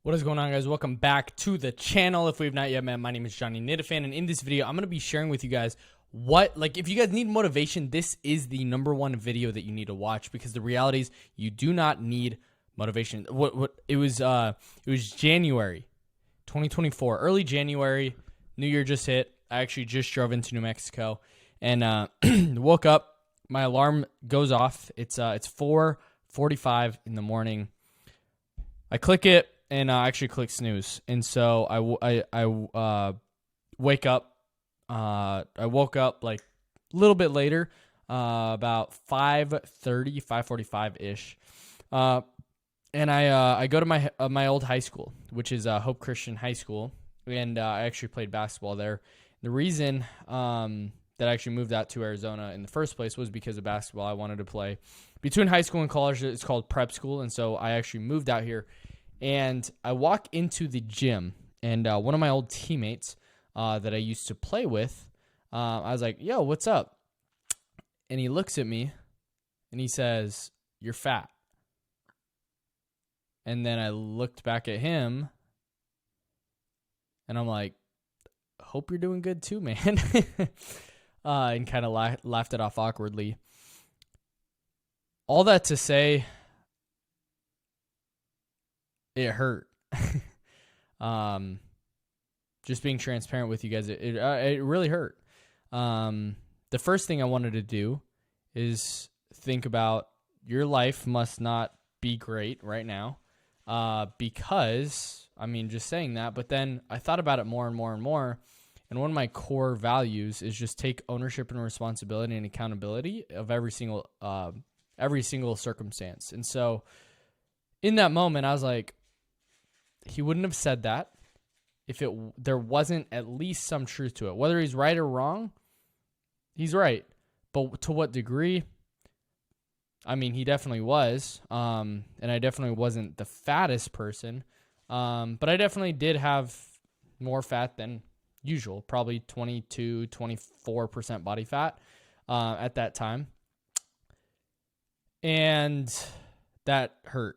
What is going on, guys? Welcome back to the channel. If we have not yet met, my name is Johnny Nitafan, and in this video, I'm going to be sharing with you guys if you guys need motivation, this is the #1 video that you need to watch, because the reality is you do not need motivation. It was January 2024, early January, New Year just hit. I actually just drove into New Mexico and woke up. My alarm goes off. It's 4:45 in the morning. I click it. And I actually click snooze, and so I wake up. I woke up like a little bit later, about 5:30, 5:45 ish, and I go to my old high school, which is Hope Christian High School, and I actually played basketball there. The reason that I actually moved out to Arizona in the first place was because of basketball. I wanted to play between high school and college. It's called prep school, and so I actually moved out here. And I walk into the gym, and one of my old teammates that I used to play with, I was like, yo, what's up? And he looks at me, and he says, you're fat. And then I looked back at him, and I'm like, hope you're doing good too, man. And kind of laughed it off awkwardly. All that to say, it hurt. Just being transparent with you guys, it really hurt. The first thing I wanted to do is think about your life must not be great right now, because, I mean, just saying that, but then I thought about it more and more and more, and one of my core values is just take ownership and responsibility and accountability of every single circumstance. And so in that moment, I was like, he wouldn't have said that if there wasn't at least some truth to it. Whether he's right or wrong, he's right. But to what degree? I mean, he definitely was. And I definitely wasn't the fattest person. But I definitely did have more fat than usual, probably 22, 24% body fat at that time. And that hurt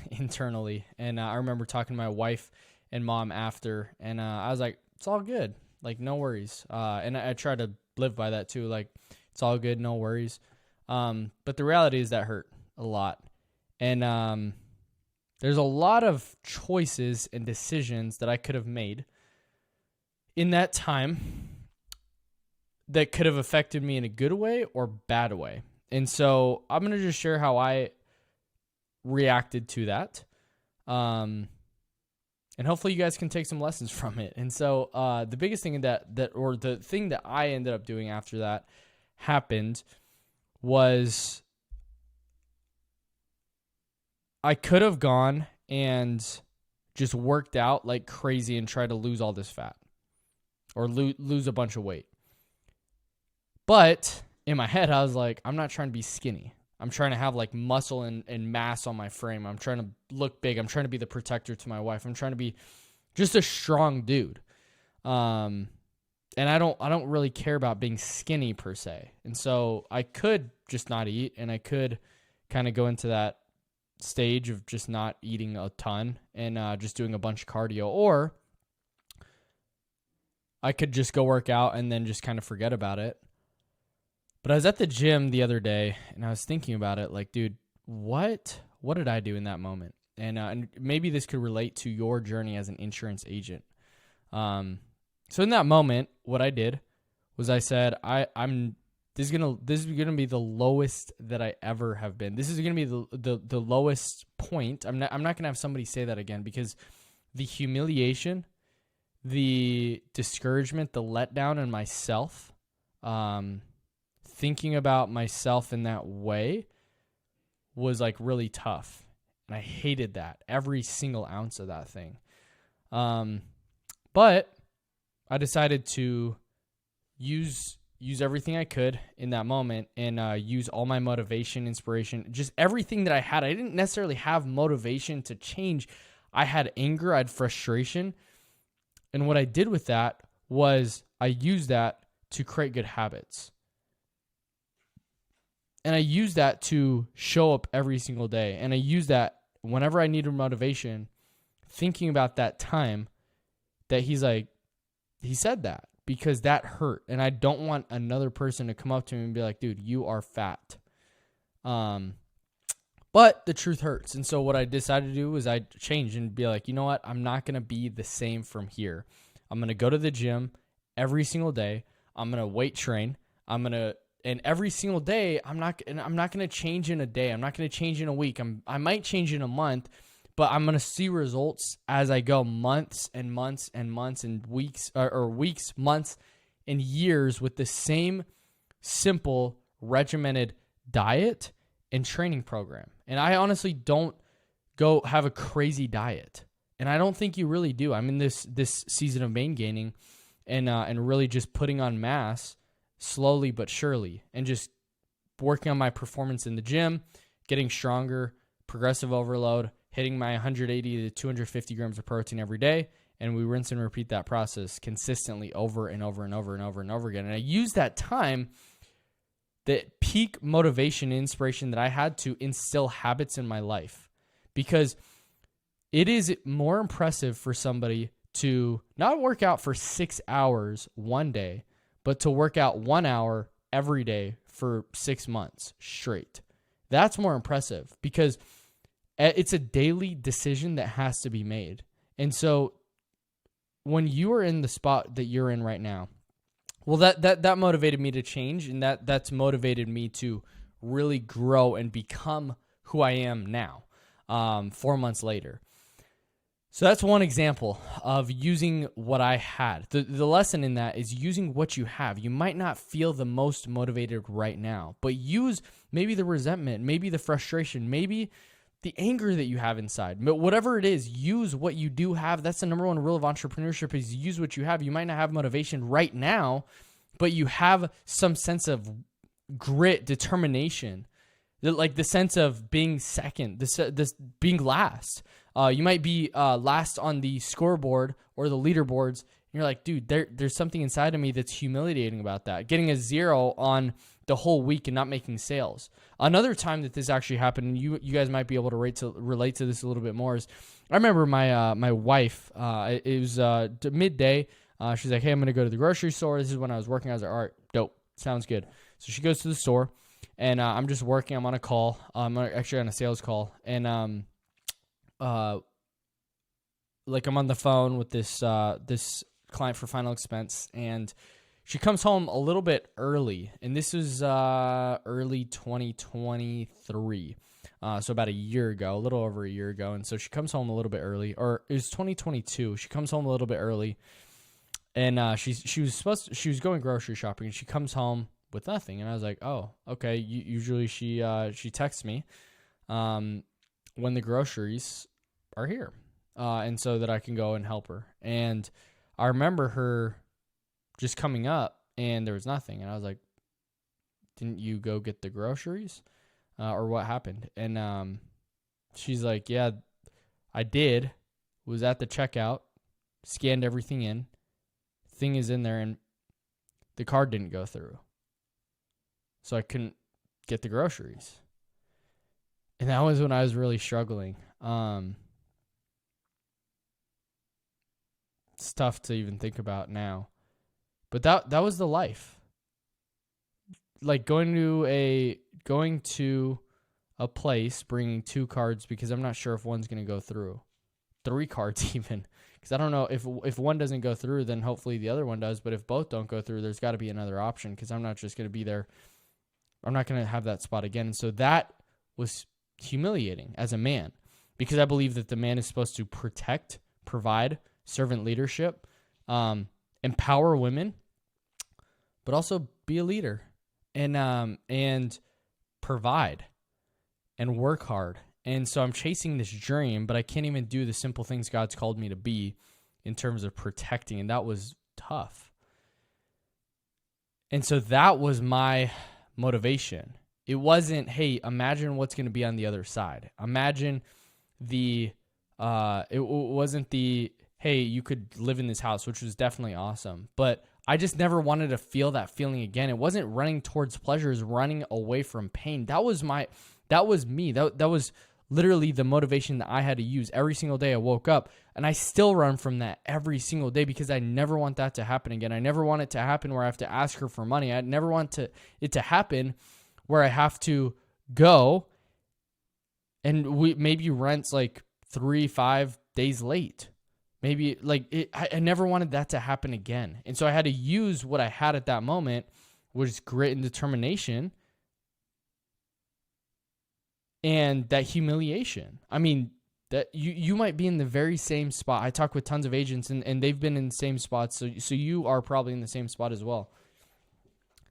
internally. And I remember talking to my wife and mom after, and I was like, it's all good, like, no worries. And I try to live by that too, like, it's all good, no worries. But the reality is that hurt a lot. And there's a lot of choices and decisions that I could have made in that time that could have affected me in a good way or bad way. And so I'm going to just share how I reacted to that. And hopefully you guys can take some lessons from it. And so the biggest thing the thing that I ended up doing after that happened was I could have gone and just worked out like crazy and tried to lose all this fat or lose a bunch of weight. But in my head, I was like, I'm not trying to be skinny. I'm trying to have like muscle and mass on my frame. I'm trying to look big. I'm trying to be the protector to my wife. I'm trying to be just a strong dude. And I don't really care about being skinny per se. And so I could just not eat, and I could kind of go into that stage of just not eating a ton and just doing a bunch of cardio, or I could just go work out and then just kind of forget about it. But I was at the gym the other day, and I was thinking about it, like, dude, what did I do in that moment? And maybe this could relate to your journey as an insurance agent. So in that moment, what I did was I said, this is gonna be the lowest that I ever have been. This is gonna be the lowest point. I'm not gonna have somebody say that again, because the humiliation, the discouragement, the letdown in myself, thinking about myself in that way was like really tough. And I hated that, every single ounce of that thing. But I decided to use everything I could in that moment, and use all my motivation, inspiration, just everything that I had. I didn't necessarily have motivation to change. I had anger, I had frustration. And what I did with that was I used that to create good habits. And I use that to show up every single day. And I use that whenever I needed motivation, thinking about that time that he said that, because that hurt. And I don't want another person to come up to me and be like, dude, you are fat. But the truth hurts. And so what I decided to do was I changed and be like, you know what? I'm not going to be the same from here. I'm going to go to the gym every single day. I'm going to weight train. And every single day, I'm not going to change in a day. I'm not going to change in a week. I might change in a month, but I'm going to see results as I go, months and months and months and weeks, or weeks, months, and years with the same simple, regimented diet and training program. And I honestly don't go have a crazy diet. And I don't think you really do. I'm in this season of main gaining and really just putting on mass slowly but surely, and just working on my performance in the gym, getting stronger, progressive overload, hitting my 180 to 250 grams of protein every day. And we rinse and repeat that process consistently over and over and over and over and over again. And I use that time, the peak motivation and inspiration that I had, to instill habits in my life, because it is more impressive for somebody to not work out for 6 hours one day, but to work out 1 hour every day for 6 months straight. That's more impressive, because it's a daily decision that has to be made. And so when you are in the spot that you're in right now, well, that motivated me to change, and that's motivated me to really grow and become who I am now, 4 months later. So that's one example of using what I had. The lesson in that is using what you have. You might not feel the most motivated right now, but use maybe the resentment, maybe the frustration, maybe the anger that you have inside. But whatever it is, use what you do have. That's the number one rule of entrepreneurship, is use what you have. You might not have motivation right now, but you have some sense of grit, determination, like the sense of being second, this being last. You might be last on the scoreboard or the leaderboards. And you're like, dude, there's something inside of me that's humiliating about that. Getting a 0 on the whole week and not making sales. Another time that this actually happened, and you guys might be able to relate to this a little bit more, is I remember my wife, it was midday. She's like, hey, I'm going to go to the grocery store. This is when I was working. I was like, all right, dope. Sounds good. So she goes to the store, and I'm just working. I'm on a call. I'm actually on a sales call. And like I'm on the phone with this client for final expense, and she comes home a little bit early, and this was early 2023, so about a year ago, a little over a year ago. And so she comes home a little bit early, or it was 2022. She comes home a little bit early, and she was going grocery shopping, and she comes home with nothing. And I was like, oh, okay. Usually she texts me when the groceries are here, and so that I can go and help her. And I remember her just coming up, and there was nothing. And I was like, didn't you go get the groceries? Or what happened? And she's like, yeah, I did. Was at the checkout, scanned everything in. Thing is in there, and the card didn't go through. So I couldn't get the groceries. And that was when I was really struggling. It's tough to even think about now. But that was the life. Like going to a place, bringing 2 cards, because I'm not sure if one's going to go through. 3 cards even, because I don't know if one doesn't go through, then hopefully the other one does. But if both don't go through, there's got to be another option, because I'm not just going to be there. I'm not going to have that spot again. And so that was humiliating as a man, because I believe that the man is supposed to protect, provide, servant leadership, empower women, but also be a leader and provide and work hard. And so I'm chasing this dream, but I can't even do the simple things God's called me to be in terms of protecting. And that was tough. And so that was my motivation. It wasn't, hey, imagine what's going to be on the other side. Imagine it wasn't the, hey, you could live in this house, which was definitely awesome. But I just never wanted to feel that feeling again. It wasn't running towards pleasure, it was running away from pain. That was me. That was literally the motivation that I had to use every single day I woke up. And I still run from that every single day because I never want that to happen again. I never want it to happen where I have to ask her for money. I never want it to happen where I have to go and maybe rent's like 3-5 days late. Maybe like I never wanted that to happen again. And so I had to use what I had at that moment, which is grit and determination, and that humiliation. I mean, that you might be in the very same spot. I talk with tons of agents and they've been in the same spots. So you are probably in the same spot as well.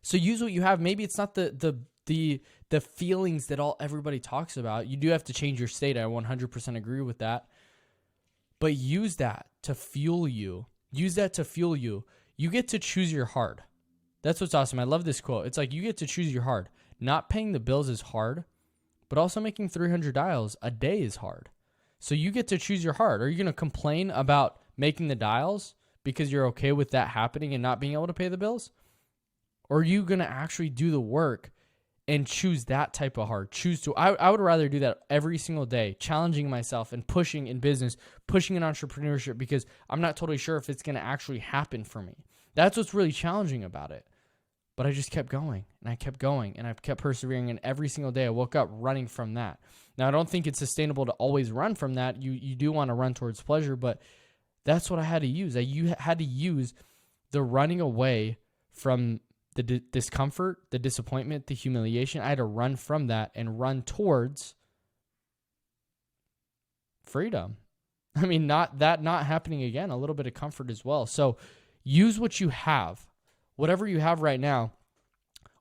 So use what you have. Maybe it's not the feelings that everybody talks about. You do have to change your state. I 100% agree with that. But use that to fuel you. Use that to fuel you. You get to choose your hard. That's what's awesome. I love this quote. It's like you get to choose your hard. Not paying the bills is hard, but also making 300 dials a day is hard. So you get to choose your hard. Are you going to complain about making the dials because you're okay with that happening and not being able to pay the bills? Or are you going to actually do the work and choose that type of hard? I would rather do that every single day, challenging myself and pushing in business, pushing in entrepreneurship, because I'm not totally sure if it's going to actually happen for me. That's what's really challenging about it. But I just kept going and I kept going and I kept persevering, and every single day I woke up running from that. Now, I don't think it's sustainable to always run from that. You do want to run towards pleasure, but that's what I had to use. I had to use the running away from the discomfort, the disappointment, the humiliation. I had to run from that and run towards freedom. I mean, not happening again, a little bit of comfort as well. So use what you have, whatever you have right now,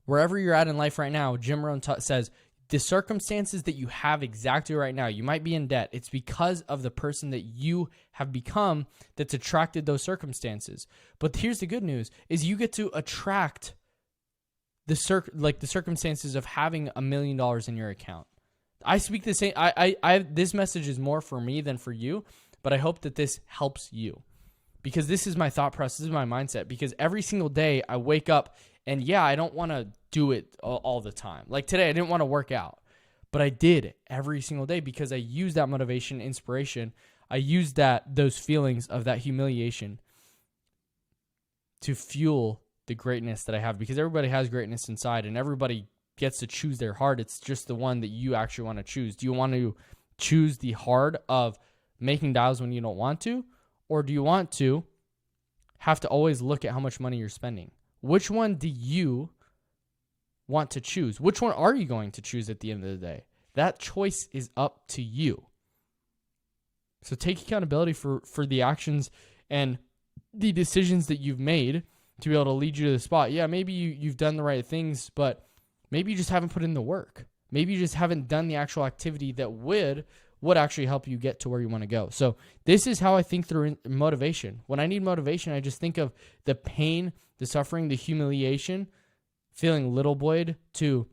wherever you're at in life right now. Jim Rohn says the circumstances that you have exactly right now, you might be in debt. It's because of the person that you have become that's attracted those circumstances. But here's the good news is you get to attract the circumstances of having $1 million in your account. I speak the same. This message is more for me than for you, but I hope that this helps you, because this is my thought process. This is my mindset, because every single day I wake up and I don't want to do it all the time. Like today, I didn't want to work out, but I did every single day because I used that motivation, inspiration. I used those feelings of that humiliation to fuel the greatness that I have, because everybody has greatness inside and everybody gets to choose their heart. It's just the one that you actually want to choose. Do you want to choose the hard of making dials when you don't want to? Or do you want to have to always look at how much money you're spending? Which one do you want to choose? Which one are you going to choose at the end of the day? That choice is up to you. So take accountability for the actions and the decisions that you've made to be able to lead you to the spot. Yeah, maybe you've done the right things, but maybe you just haven't put in the work. Maybe you just haven't done the actual activity that would actually help you get to where you want to go. So this is how I think through motivation. When I need motivation, I just think of the pain, the suffering, the humiliation, feeling little boyed to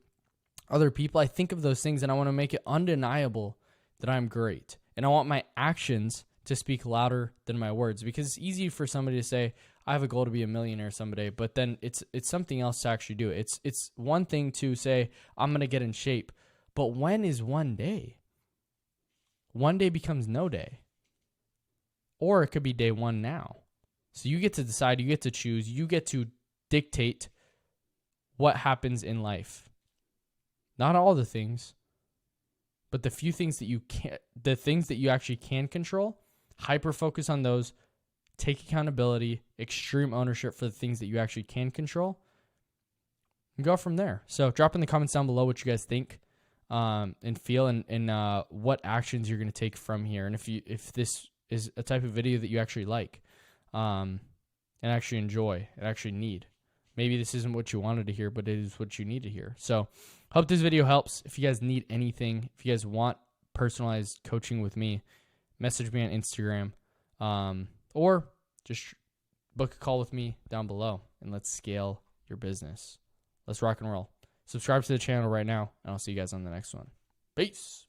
other people. I think of those things and I want to make it undeniable that I'm great. And I want my actions to speak louder than my words, because it's easy for somebody to say, I have a goal to be a millionaire someday, but then it's something else to actually do it. It's one thing to say, I'm going to get in shape, but when is one day? One day becomes no day. Or it could be day one now. So you get to decide, you get to choose, you get to dictate what happens in life. Not all the things, but the few things that you can't, the things that you actually can control, hyper focus on those, take accountability, extreme ownership for the things that you actually can control, and go from there. So drop in the comments down below what you guys think and feel, and what actions you're going to take from here. And if this is a type of video that you actually like and actually enjoy and actually need. Maybe this isn't what you wanted to hear, but it is what you need to hear. So hope this video helps. If you guys need anything, if you guys want personalized coaching with me, message me on Instagram, or just book a call with me down below, and let's scale your business. Let's rock and roll. Subscribe to the channel right now, and I'll see you guys on the next one. Peace.